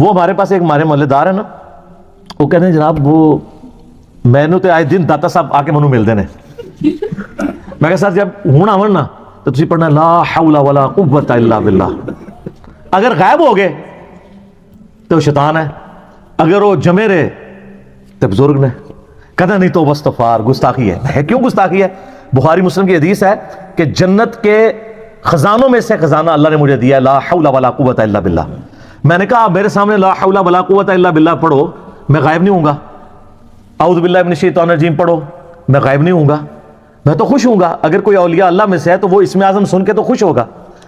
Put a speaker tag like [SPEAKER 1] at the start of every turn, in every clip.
[SPEAKER 1] وہ ہمارے پاس ایک ہمارے محلے دار ہے نا, وہ کہتے ہیں جناب وہ مینو تے آئے دن داتا صاحب آ کے منو ملتے ہیں. میں کہا سر جب ہونا آون نا تو تسی پڑھنا لا حول ولا قوت الا باللہ. اگر غائب ہو گئے تو شیطان ہے, اگر وہ جمے رہے تو بزرگ نے. کہتا نہیں تو استغفار گستاخی ہے. کیوں گستاخی ہے؟ بخاری مسلم کی حدیث ہے کہ جنت کے خزانوں میں سے خزانہ اللہ نے مجھے دیا لا حول ولا قوت الا باللہ. میں نے کہا میرے سامنے لا حول ولا قوت الا باللہ پڑھو, میں غائب نہیں ہوں گا. اعوذ باللہ من الشیطان الرجیم پڑھو, میں غائب نہیں ہوں گا. میں تو خوش ہوں گا. اگر کوئی اولیاء اللہ میں سے ہے تو وہ اسم اعظم سن کے تو خوش ہوگا,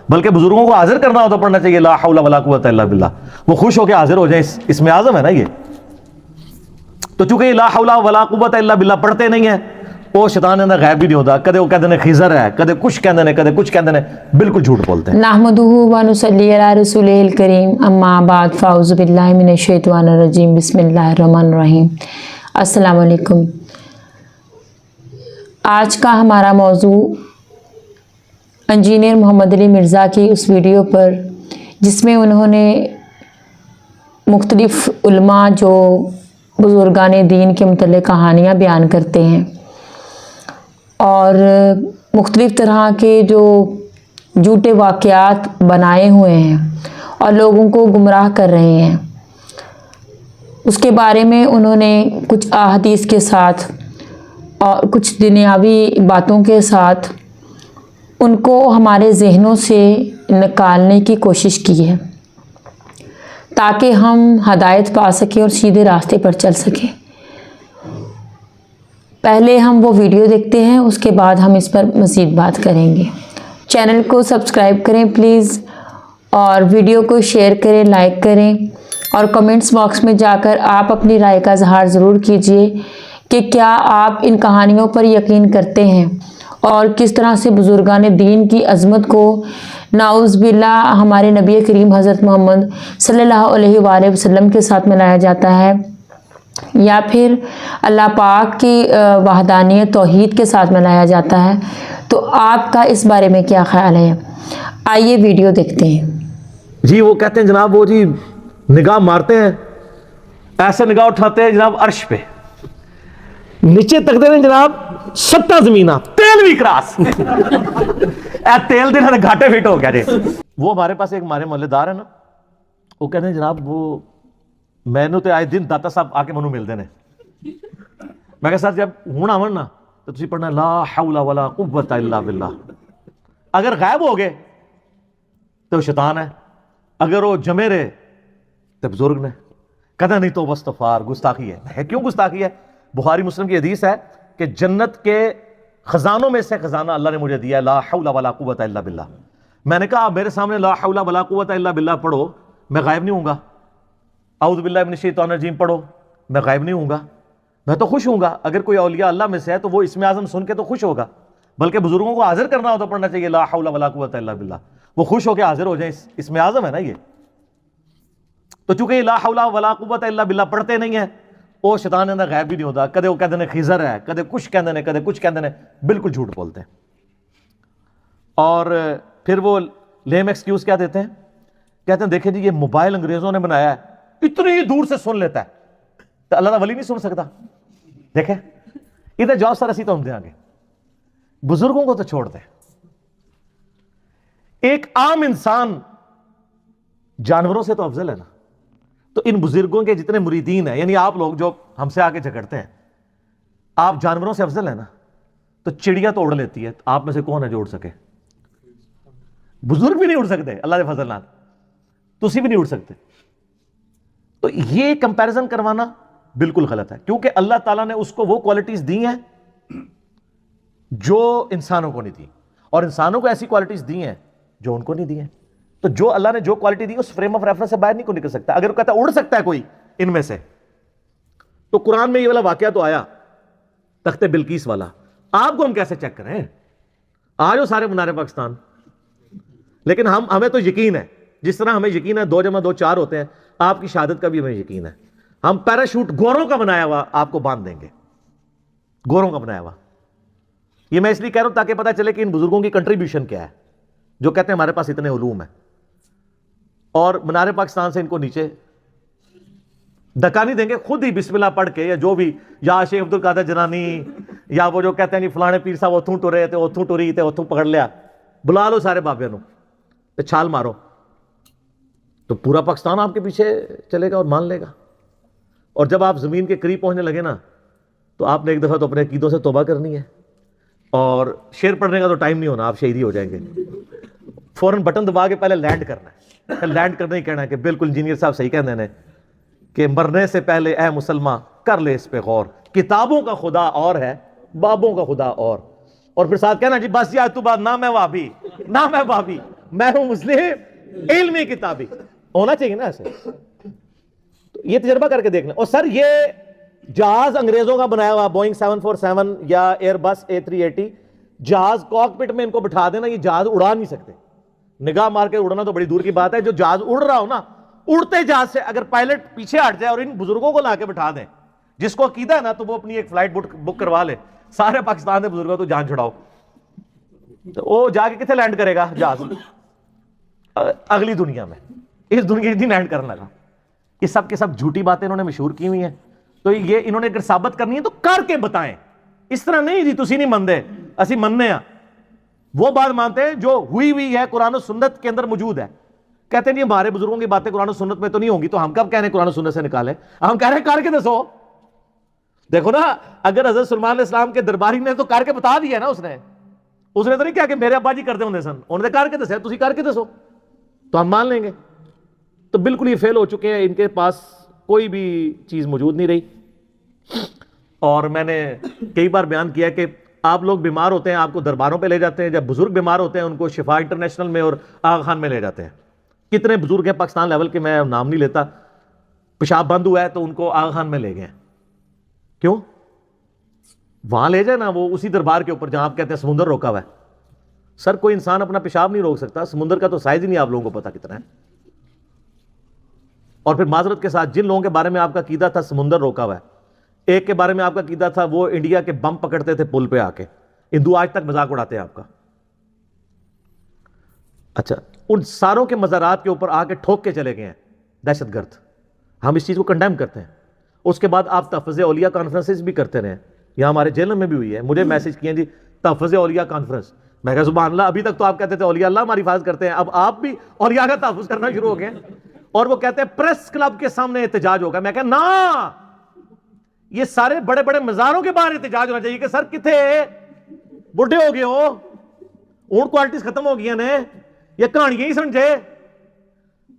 [SPEAKER 1] بلکہ بزرگوں کو حاضر کرنا ہو تو پڑھنا چاہیے لا حول ولا قوت الا باللہ. وہ خوش ہو کے حاضر ہو جائیں, اسم اعظم ہے نا یہ. تو چونکہ یہ لا حول ولا قوت الا باللہ پڑھتے نہیں ہیں, وہ شیطان اندر غائب بھی نہیں ہوتا. کدے وہ کہتے ہیں خضر ہے, کدے کچھ کہتے ہیں, کدے کچھ کہتے ہیں, بالکل جھوٹ بولتے ہیں.
[SPEAKER 2] نحمدہ و نصلی علی رسولہ الکریم, اما بعد فاعوذ باللہ من الشیطان الرجیم, بسم اللہ الرحمن الرحیم. السلام علیکم. آج کا ہمارا موضوع انجینئر محمد علی مرزا کی اس ویڈیو پر جس میں انہوں نے مختلف علماء جو بزرگان دین کے متعلق کہانیاں بیان کرتے ہیں اور مختلف طرح کے جو جھوٹے واقعات بنائے ہوئے ہیں اور لوگوں کو گمراہ کر رہے ہیں, اس کے بارے میں انہوں نے کچھ احادیث کے ساتھ اور کچھ دنیاوی باتوں کے ساتھ ان کو ہمارے ذہنوں سے نکالنے کی کوشش کی ہے تاکہ ہم ہدایت پا سکیں اور سیدھے راستے پر چل سکیں. پہلے ہم وہ ویڈیو دیکھتے ہیں, اس کے بعد ہم اس پر مزید بات کریں گے. چینل کو سبسکرائب کریں پلیز, اور ویڈیو کو شیئر کریں, لائک کریں, اور کمنٹس باکس میں جا کر آپ اپنی رائے کا اظہار ضرور کیجئے کہ کیا آپ ان کہانیوں پر یقین کرتے ہیں اور کس طرح سے بزرگان دین کی عظمت کو نعوذ باللہ ہمارے نبی کریم حضرت محمد صلی اللہ علیہ وآلہ وسلم کے ساتھ ملایا جاتا ہے, یا پھر اللہ پاک کی وحدانیت توحید کے ساتھ ملایا جاتا ہے. تو آپ کا اس بارے میں کیا خیال ہے؟ آئیے ویڈیو دیکھتے ہیں.
[SPEAKER 1] جی وہ کہتے ہیں جناب وہ جی نگاہ مارتے ہیں, ایسے نگاہ اٹھاتے ہیں جناب عرش پہ, نیچے تکتے ہیں جناب 7 زمینہ, تیل بھی کراس. اے تیل دن گھاٹے فٹ ہو گیا جی. وہ ہمارے پاس ایک ہمارے محلے دار ہے نا, وہ کہتے ہیں جناب وہ مینو تے آئے دن داتا صاحب آ کے منو ملتے ہیں. میں کہا سر جب ہونا آون نا تو تسی پڑھنا لا حول ولا قوت الا باللہ. اگر غائب ہو گئے تو شیطان ہے, اگر وہ جمے رہے تو بزرگ نے. کہتا نہیں تو استغفار گستاخی ہے. کیوں گستاخی ہے؟ بخاری مسلم کی حدیث ہے کہ جنت کے خزانوں میں سے خزانہ اللہ نے مجھے دیا لا حول ولا قوت الا باللہ. میں نے کہا میرے سامنے لا حول ولا قوت الا باللہ پڑھو, میں غائب نہیں ہوں گا. اعوذ باللہ من الشیطان الرجیم پڑھو, میں غائب نہیں ہوں گا. میں تو خوش ہوں گا. اگر کوئی اولیاء اللہ میں سے ہے تو وہ اسم اعظم سن کے تو خوش ہوگا, بلکہ بزرگوں کو حاضر کرنا ہو تو پڑھنا چاہیے لا حول ولا قوت الا باللہ. وہ خوش ہو کے حاضر ہو جائیں, اسم اعظم ہے نا یہ. تو چونکہ یہ لا حول ولا قوت الا باللہ پڑھتے نہیں ہیں, وہ شیطان اندر غائب بھی نہیں ہوتا. کدے وہ کہتے ہیں خضر ہے, کدے کچھ کہتے ہیں, کدے کچھ کہتے ہیں, بالکل جھوٹ بولتے ہیں. اور پھر وہ لیم ایکسکیوز کیا دیتے ہیں, کہتے ہیں دیکھیں جی یہ موبائل انگریزوں نے بنایا ہے, اتنی دور سے سن لیتا ہے, تو اللہ کا ولی نہیں سن سکتا. دیکھیں ادھر جاؤ سر اسی تو ہم دیں گے, بزرگوں کو تو چھوڑ دیں. ایک عام انسان جانوروں سے تو افضل ہے نا. تو ان بزرگوں کے جتنے مریدین ہیں, یعنی آپ لوگ جو ہم سے آگے جھگڑتے ہیں, آپ جانوروں سے افضل ہیں نا. تو چڑیا تو اڑ لیتی ہے, آپ میں سے کون ہے جو اڑ سکے؟ بزرگ بھی نہیں اڑ سکتے اللہ کے فضل نال, تسی بھی نہیں اڑ سکتے. تو یہ کمپیریزن کروانا بالکل غلط ہے, کیونکہ اللہ تعالیٰ نے اس کو وہ کوالٹیز دی ہیں جو انسانوں کو نہیں دی, اور انسانوں کو ایسی کوالٹیز دی ہیں جو ان کو نہیں دی ہیں. تو جو اللہ نے جو کوالٹی دی اس فریم آف ریفرنس سے باہر نہیں کو نکل سکتا. اگر وہ کہتا ہے اڑ سکتا ہے کوئی ان میں سے, تو قرآن میں یہ والا واقعہ تو آیا تخت بلقیس والا, آپ کو ہم کیسے چیک کریں؟ آ جاؤ سارے منار پاکستان. لیکن ہمیں تو یقین ہے, جس طرح ہمیں یقین ہے 2 + 2 4 ہوتے ہیں, آپ کی شہادت کا بھی ہمیں یقین ہے. ہم پیراشوٹ گوروں کا بنایا ہوا آپ کو باندھ دیں گے, گوروں کا بنایا ہوا. یہ میں اس لیے کہہ رہا ہوں تاکہ پتہ چلے کہ ان بزرگوں کی کنٹریبیوشن کیا ہے, جو کہتے ہیں ہمارے پاس اتنے علوم ہیں, اور منار پاکستان سے ان کو نیچے دھکا نہیں دیں گے, خود ہی بسم اللہ پڑھ کے, یا جو بھی, یا شیخ عبد القادر جنانی, یا وہ جو کہتے ہیں جی فلانے پیر صاحب اتھوں ٹرے تے اتھوں ٹری تے اتھوں پکڑ لیا, بلا لو سارے بابے نو تے چھال مارو, تو پورا پاکستان آپ کے پیچھے چلے گا اور مان لے گا. اور جب آپ زمین کے قریب پہنچنے لگے نا, تو آپ نے ایک دفعہ تو اپنے عقیدوں سے توبہ کرنی ہے, اور شعر پڑھنے کا تو ٹائم نہیں ہونا, آپ شہید ہی ہو جائیں گے. فوراً بٹن دبا کے پہلے لینڈ کرنا ہے, لینڈ کرنا ہی کہنا ہے کہ بالکل انجینئر صاحب صحیح کہہ دینے کہ مرنے سے پہلے اے مسلمان کر لے اس پہ غور, کتابوں کا خدا اور ہے, بابوں کا خدا اور پھر ساتھ کہنا جی بس یہ تو بات, نہ میں وابی نہ میں بابی, میں ہوں مسلم علمی کتابی, ہونا چاہیے نا ایسے. تو یہ تجربہ کر کے دیکھنا. اور سر یہ جہاز انگریزوں کا بنایا ہوا بوئنگ 747 یا ایئر بس A380 جہاز, کاکپٹ میں ان کو بٹھا دینا, یہ جہاز اڑا نہیں سکتے. نگاہ مار کے اڑنا تو بڑی دور کی بات ہے, جو جہاز اڑ رہا ہو نا, اڑتے جہاز سے اگر پائلٹ پیچھے ہٹ جائے اور ان بزرگوں کو لا کے بٹھا دیں, جس کو عقیدہ ہے نا, تو وہ اپنی ایک فلائٹ بک کروا لے, سارے پاکستان کے بزرگوں تو جان چھڑاؤ, تو وہ جا کے کتنے لینڈ کرے گا جہاز؟ اگلی دنیا میں, اس دنیا نہیں لینڈ کرنے لگا. یہ سب کے سب جھوٹی باتیں انہوں نے مشہور کی ہوئی ہیں. تو یہ انہوں نے اگر ثابت کرنی ہے تو کر کے بتائیں, اس طرح نہیں جی تسی نہیں مندے اسی مننے ہیں. وہ بات مانتے ہیں جو ہوئی ہوئی ہے, قرآن و سنت کے اندر موجود ہے. کہتے ہیں جی ہمارے بزرگوں کی باتیں قرآن و سنت میں تو نہیں ہوں گی, تو ہم کب کہہ رہے ہیں قرآن و سنت سے نکالیں؟ ہم کہہ رہے ہیں کر کے دسو. دیکھو نا, اگر حضرت سلمان علیہ السلام کے درباری نے تو کر کے بتا دیا نا, اس نے تو نہیں کہا کہ میرے ابا جی کرتے ہوں سن, انہوں نے کر کے دسیا, تسی کر کے دسو تو ہم مان لیں گے. تو بالکل یہ فیل ہو چکے ہیں, ان کے پاس کوئی بھی چیز موجود نہیں رہی. اور میں نے کئی بار بیان کیا کہ آپ لوگ بیمار ہوتے ہیں, آپ کو درباروں پہ لے جاتے ہیں, جب بزرگ بیمار ہوتے ہیں ان کو شفا انٹرنیشنل میں اور آغا خان میں لے جاتے ہیں. کتنے بزرگ ہیں پاکستان لیول کے, میں نام نہیں لیتا, پیشاب بند ہوا ہے تو ان کو آغا خان میں لے گئے. کیوں؟ وہاں لے جائے نا, وہ اسی دربار کے اوپر جہاں آپ کہتے ہیں سمندر روکا ہوا ہے. سر کوئی انسان اپنا پیشاب نہیں روک سکتا, سمندر کا تو سائز ہی نہیں آپ لوگوں کو پتا کتنا ہے. اور پھر معذرت کے ساتھ جن لوگوں کے بارے میں آپ کا عقیدہ تھا سمندر روکا ہوا ہے, ایک کے بارے میں آپ کا عقیدہ تھا وہ انڈیا کے بم پکڑتے تھے پل پہ آ کے, ہندو آج تک مذاق اڑاتے ہیں آپ کا. اچھا, ان ساروں کے مزارات کے اوپر آ کے ٹھوک کے چلے گئے ہیں دہشت گرد. ہم اس چیز کو کنڈیم کرتے ہیں. اس کے بعد آپ تحفظ اولیاء کانفرنسز بھی کرتے رہے, یہاں ہمارے جیلوں میں بھی ہوئی ہے. مجھے میسج کیے جی تحفظ اولیاء کانفرنس, میں کہا سبحان اللہ, ابھی تک تو آپ کہتے تھے اولیاء اللہ ہماری حفاظت کرتے ہیں, اب آپ بھی اولیاء کا تحفظ کرنا شروع ہو گئے. اور وہ کہتے ہیں پریس کلب کے سامنے احتجاج ہوگا. میں کہا نا, یہ سارے بڑے بڑے مزاروں کے باہر احتجاج ہونا چاہیے کہ سر کتنے بڈھے ہو گئے ہو, اون کوالٹیز ختم ہو گئی نے, یہ کہانیاں ہی سمجھے.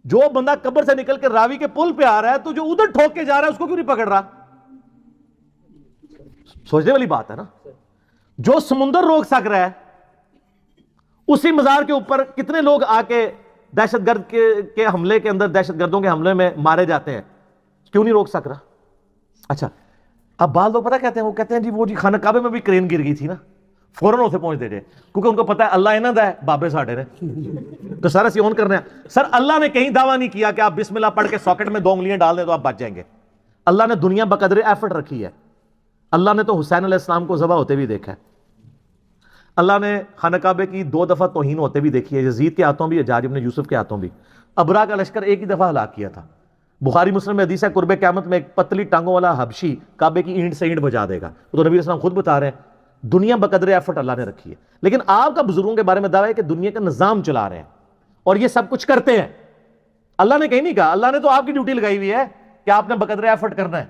[SPEAKER 1] جو بندہ قبر سے نکل کے راوی کے پل پہ آ رہا ہے تو جو ادھر ٹھوک کے جا رہا ہے اس کو کیوں نہیں پکڑ رہا؟ سوچنے والی بات ہے نا. جو سمندر روک سک رہا ہے, اسی مزار کے اوپر کتنے لوگ آ کے دہشت گرد کے حملے کے اندر, دہشت گردوں کے حملے میں مارے جاتے ہیں, کیوں نہیں روک سک رہا؟ اچھا, اب بعض لوگ پتہ کہتے ہیں, وہ کہتے ہیں جی وہ جی خانہ کعبے میں بھی کرین گر گئی تھی نا, فوراً اسے پہنچ دے جائے, کیونکہ ان کو پتا ہے اللہ انہاں دا ہے, بابے ساڈے نے, تو سارا سیون کرنا ہے. سر اللہ نے کہیں دعویٰ نہیں کیا کہ آپ بسم اللہ پڑھ کے ساکٹ میں 2 انگلیاں ڈال دیں تو آپ بچ جائیں گے. اللہ نے دنیا بقدر ایفرٹ رکھی ہے. اللہ نے تو حسین علیہ السلام کو ذبح ہوتے بھی دیکھا ہے. اللہ نے خانہ کعبے کی 2 دفعہ توہین ہوتے بھی دیکھی ہے, یزید کے ہاتھوں بھی, حجاج ابن یوسف کے ہاتھوں بھی. ابرا کا لشکر ایک ہی دفعہ ہلاک کیا تھا. بخاری مسلم میں حدیث ہے قرب قیامت میں ایک پتلی ٹانگوں والا حبشی کعبے کی اینٹ سے اینٹ بجا دے گا. تو نبی علیہ السلام خود بتا رہے ہیں دنیا بقدر ایفرٹ اللہ نے رکھی ہے. لیکن آپ کا بزرگوں کے بارے میں دعویٰ ہے کہ دنیا کا نظام چلا رہے ہیں اور یہ سب کچھ کرتے ہیں. اللہ نے کہیں نہیں کہا, اللہ نے تو آپ کی ڈیوٹی لگائی ہوئی ہے کہ آپ نے بقدر ایفرٹ کرنا ہے.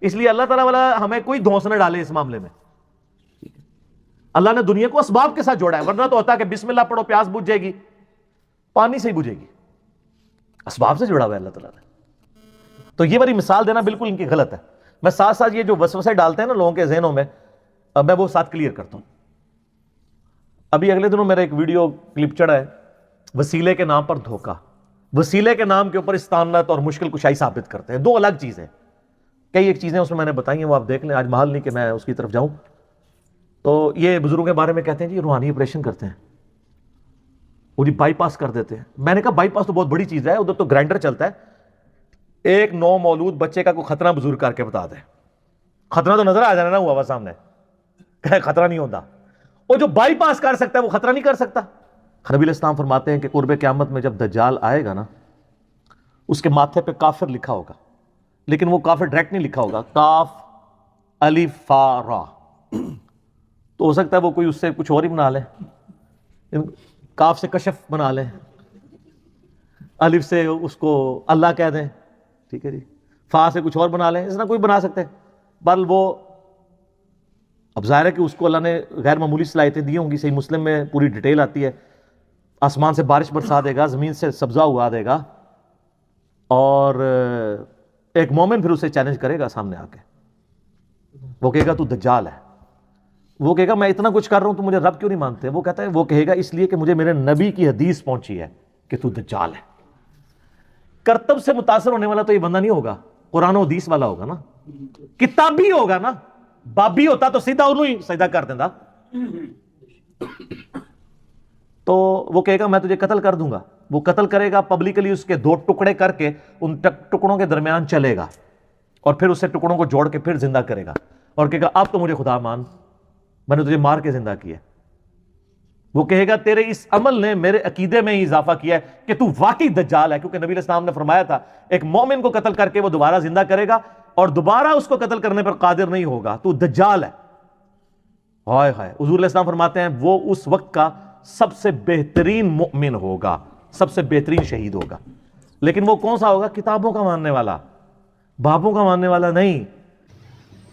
[SPEAKER 1] اس لیے اللہ تعالیٰ والا ہمیں کوئی دھونس نہ ڈالے اس معاملے میں. اللہ نے دنیا کو اسباب کے ساتھ جوڑا ہے, ورنہ تو ہوتا ہے کہ بسم اللہ پڑھو پیاس بجھ جائے گی, پانی سے ہی بجھے گی. اسباب سے جڑا ہوا ہے اللہ تعالیٰ نے. تو یہ والی مثال دینا بالکل ان کی غلط ہے. میں ساتھ ساتھ یہ جو وسوسے ڈالتے ہیں نا لوگوں کے ذہنوں میں, میں وہ ساتھ کلیئر کرتا ہوں. ابھی اگلے دنوں میرا ایک ویڈیو کلپ چڑھا ہے, وسیلے کے نام پر دھوکہ. وسیلے کے نام کے اوپر استعانت اور مشکل کشائی ثابت کرتے ہیں, 2 الگ چیزیں. کئی ایک چیزیں اس میں نے بتائی ہیں, وہ آپ دیکھ لیں, آج محال نہیں کہ میں اس کی طرف جاؤں. تو یہ بزرگوں کے بارے میں کہتے ہیں جی روحانی آپریشن کرتے ہیں, وہ جی بائی پاس کر دیتے ہیں. میں نے کہا بائی پاس تو بہت بڑی چیز ہے, ادھر تو گرائنڈر چلتا ہے. ایک 9 مولود بچے کا کوئی خطرہ بزرگ کر کے بتا دے, خطرہ تو نظر آ جانا نا ہوا سامنے, خطرہ نہیں ہوتا. وہ جو بائی پاس کر سکتا ہے وہ خطرہ نہیں کر سکتا. نبی علیہ السلام فرماتے ہیں کہ قرب قیامت میں جب دجال آئے گا نا, اس کے ماتھے پہ کافر لکھا ہوگا, لیکن وہ کاف ڈائریکٹ نہیں لکھا ہوگا, کاف الف فا را, تو ہو سکتا ہے وہ کوئی اس سے کچھ اور ہی بنا لے, کاف سے کشف بنا لیں, الف سے اس کو اللہ کہہ دیں, ٹھیک ہے جی, فا سے کچھ اور بنا لیں, اس طرح کوئی بنا سکتے ہیں. بل وہ اب ظاہر ہے کہ اس کو اللہ نے غیر معمولی صلاحیتیں دی ہوں گی. صحیح مسلم میں پوری ڈیٹیل آتی ہے, آسمان سے بارش برسا دے گا, زمین سے سبزہ اگا دے گا, اور ایک مومن پھر اسے چیلنج کرے گا سامنے آ کے, وہ کہے گا تو دجال ہے. وہ کہے گا میں اتنا کچھ کر رہا ہوں تو مجھے رب کیوں نہیں مانتے؟ وہ کہتا ہے, وہ کہے گا اس لیے کہ مجھے میرے نبی کی حدیث پہنچی ہے کہ تو دجال ہے. کرتب سے متاثر ہونے والا تو یہ بندہ نہیں ہوگا, قرآن و حدیث والا ہوگا نا, کتابی ہوگا نا. بابی ہوتا تو سیدھا انہوں ہی سجدہ کر دینا. تو وہ کہے گا میں تجھے قتل کر دوں گا. وہ قتل کرے گا پبلکلی, اس کے 2 ٹکڑے کر کے ان ٹکڑوں کے درمیان چلے گا, اور پھر اسے ٹکڑوں کو جوڑ کے پھر زندہ کرے گا, اور کہے گا اب تو مجھے خدا مان, میں نے تجھے مار کے زندہ کیا. وہ کہے گا تیرے اس عمل نے میرے عقیدے میں ہی اضافہ کیا ہے کہ تو واقعی دجال ہے, کیونکہ نبی علیہ السلام نے فرمایا تھا ایک مومن کو قتل کر کے وہ دوبارہ زندہ کرے گا اور دوبارہ اس کو قتل کرنے پر قادر نہیں ہوگا, تو دجال ہے. ہائے ہائے, حضور علیہ السلام فرماتے ہیں وہ اس وقت کا سب سے بہترین مؤمن ہوگا, سب سے بہترین شہید ہوگا. لیکن وہ کون سا ہوگا؟ کتابوں کا ماننے والا, بابوں کا ماننے والا نہیں.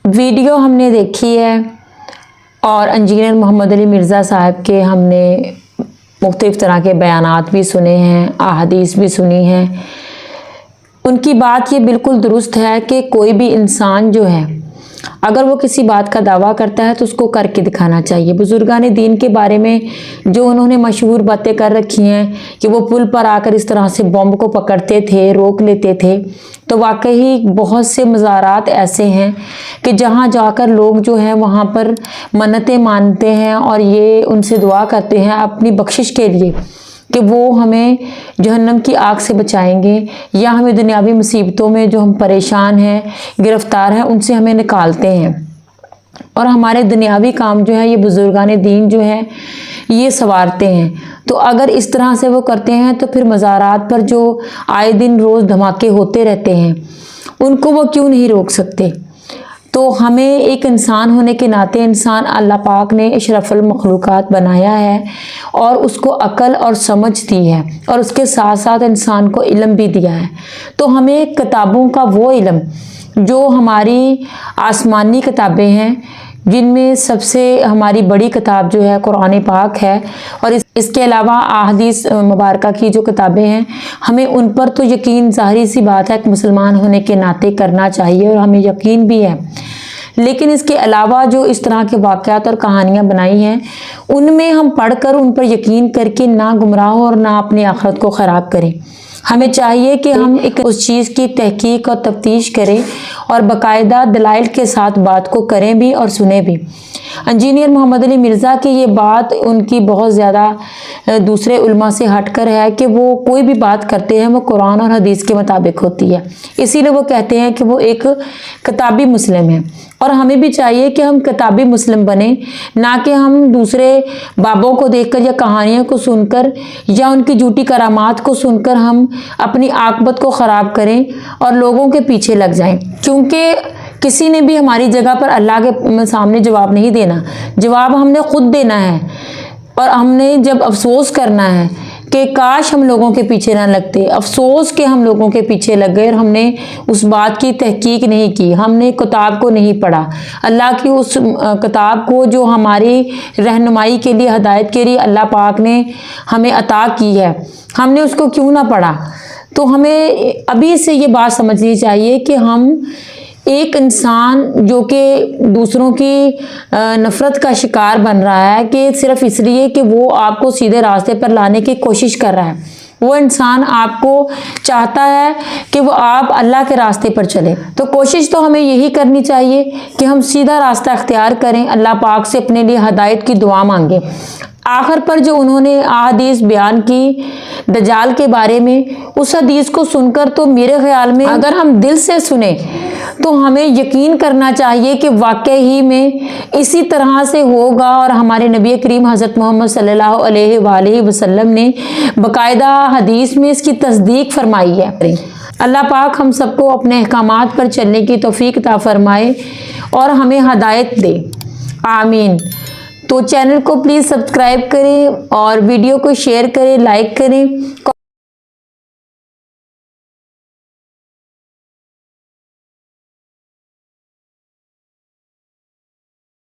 [SPEAKER 2] ویڈیو ہم نے دیکھی ہے, اور انجینئر محمد علی مرزا صاحب کے ہم نے مختلف طرح کے بیانات بھی سنے ہیں, احادیث بھی سنی ہیں. ان کی بات یہ بالکل درست ہے کہ کوئی بھی انسان جو ہے اگر وہ کسی بات کا دعویٰ کرتا ہے تو اس کو کر کے دکھانا چاہیے. بزرگان دین کے بارے میں جو انہوں نے مشہور باتیں کر رکھی ہیں کہ وہ پل پر آ کر اس طرح سے بم کو پکڑتے تھے, روک لیتے تھے, تو واقعی بہت سے مزارات ایسے ہیں کہ جہاں جا کر لوگ جو ہیں وہاں پر منتیں مانتے ہیں اور یہ ان سے دعا کرتے ہیں اپنی بخشش کے لیے کہ وہ ہمیں جہنم کی آگ سے بچائیں گے, یا ہمیں دنیاوی مصیبتوں میں جو ہم پریشان ہیں, گرفتار ہیں, ان سے ہمیں نکالتے ہیں. اور ہمارے دنیاوی کام جو ہے یہ بزرگان دین جو ہے یہ سنوارتے ہیں. تو اگر اس طرح سے وہ کرتے ہیں تو پھر مزارات پر جو آئے دن روز دھماکے ہوتے رہتے ہیں ان کو وہ کیوں نہیں روک سکتے؟ تو ہمیں ایک انسان ہونے کے ناطے, انسان اللہ پاک نے اشرف المخلوقات بنایا ہے اور اس کو عقل اور سمجھ دی ہے, اور اس کے ساتھ ساتھ انسان کو علم بھی دیا ہے. تو ہمیں کتابوں کا وہ علم جو ہماری آسمانی کتابیں ہیں, جن میں سب سے ہماری بڑی کتاب جو ہے قرآن پاک ہے, اور اس کے علاوہ احادیث مبارکہ کی جو کتابیں ہیں, ہمیں ان پر تو یقین ظاہری سی بات ہے کہ مسلمان ہونے کے ناطے کرنا چاہیے, اور ہمیں یقین بھی ہے. لیکن اس کے علاوہ جو اس طرح کے واقعات اور کہانیاں بنائی ہیں ان میں ہم پڑھ کر ان پر یقین کر کے نہ گمراہ ہوں اور نہ اپنی آخرت کو خراب کریں. ہمیں چاہیے کہ ہم اس چیز کی تحقیق اور تفتیش کریں اور باقاعدہ دلائل کے ساتھ بات کو کریں بھی اور سنیں بھی. انجینئر محمد علی مرزا کی یہ بات ان کی بہت زیادہ دوسرے علماء سے ہٹ کر ہے کہ وہ کوئی بھی بات کرتے ہیں وہ قرآن اور حدیث کے مطابق ہوتی ہے. اسی لیے وہ کہتے ہیں کہ وہ ایک کتابی مسلم ہیں, اور ہمیں بھی چاہیے کہ ہم کتابی مسلم بنیں, نہ کہ ہم دوسرے بابوں کو دیکھ کر یا کہانیوں کو سن کر یا ان کی جھوٹی کرامات کو سن کر ہم اپنی عاقبت کو خراب کریں اور لوگوں کے پیچھے لگ جائیں. کیونکہ کسی نے بھی ہماری جگہ پر اللہ کے سامنے جواب نہیں دینا, جواب ہم نے خود دینا ہے. اور ہم نے جب افسوس کرنا ہے کہ کاش ہم لوگوں کے پیچھے نہ لگتے, افسوس کہ ہم لوگوں کے پیچھے لگ گئے اور ہم نے اس بات کی تحقیق نہیں کی, ہم نے کتاب کو نہیں پڑھا, اللہ کی اس کتاب کو جو ہماری رہنمائی کے لیے, ہدایت کے لیے اللہ پاک نے ہمیں عطا کی ہے, ہم نے اس کو کیوں نہ پڑھا. تو ہمیں ابھی سے یہ بات سمجھنی چاہیے کہ ہم ایک انسان جو کہ دوسروں کی نفرت کا شکار بن رہا ہے کہ صرف اس لیے کہ وہ آپ کو سیدھے راستے پر لانے کی کوشش کر رہا ہے, وہ انسان آپ کو چاہتا ہے کہ وہ آپ اللہ کے راستے پر چلیں. تو کوشش تو ہمیں یہی کرنی چاہیے کہ ہم سیدھا راستہ اختیار کریں, اللہ پاک سے اپنے لیے ہدایت کی دعا مانگیں. آخر پر جو انہوں نے احادیث بیان کی دجال کے بارے میں, اس حدیث کو سن کر تو میرے خیال میں اگر ہم دل سے سنیں تو ہمیں یقین کرنا چاہیے کہ واقعی میں اسی طرح سے ہوگا, اور ہمارے نبی کریم حضرت محمد صلی اللہ علیہ وآلہ وسلم نے باقاعدہ حدیث میں اس کی تصدیق فرمائی ہے. اللہ پاک ہم سب کو اپنے احکامات پر چلنے کی توفیق عطا فرمائے اور ہمیں ہدایت دے، آمین۔ تو چینل کو پلیز سبسکرائب کریں اور ویڈیو کو شیئر کریں، لائک کریں۔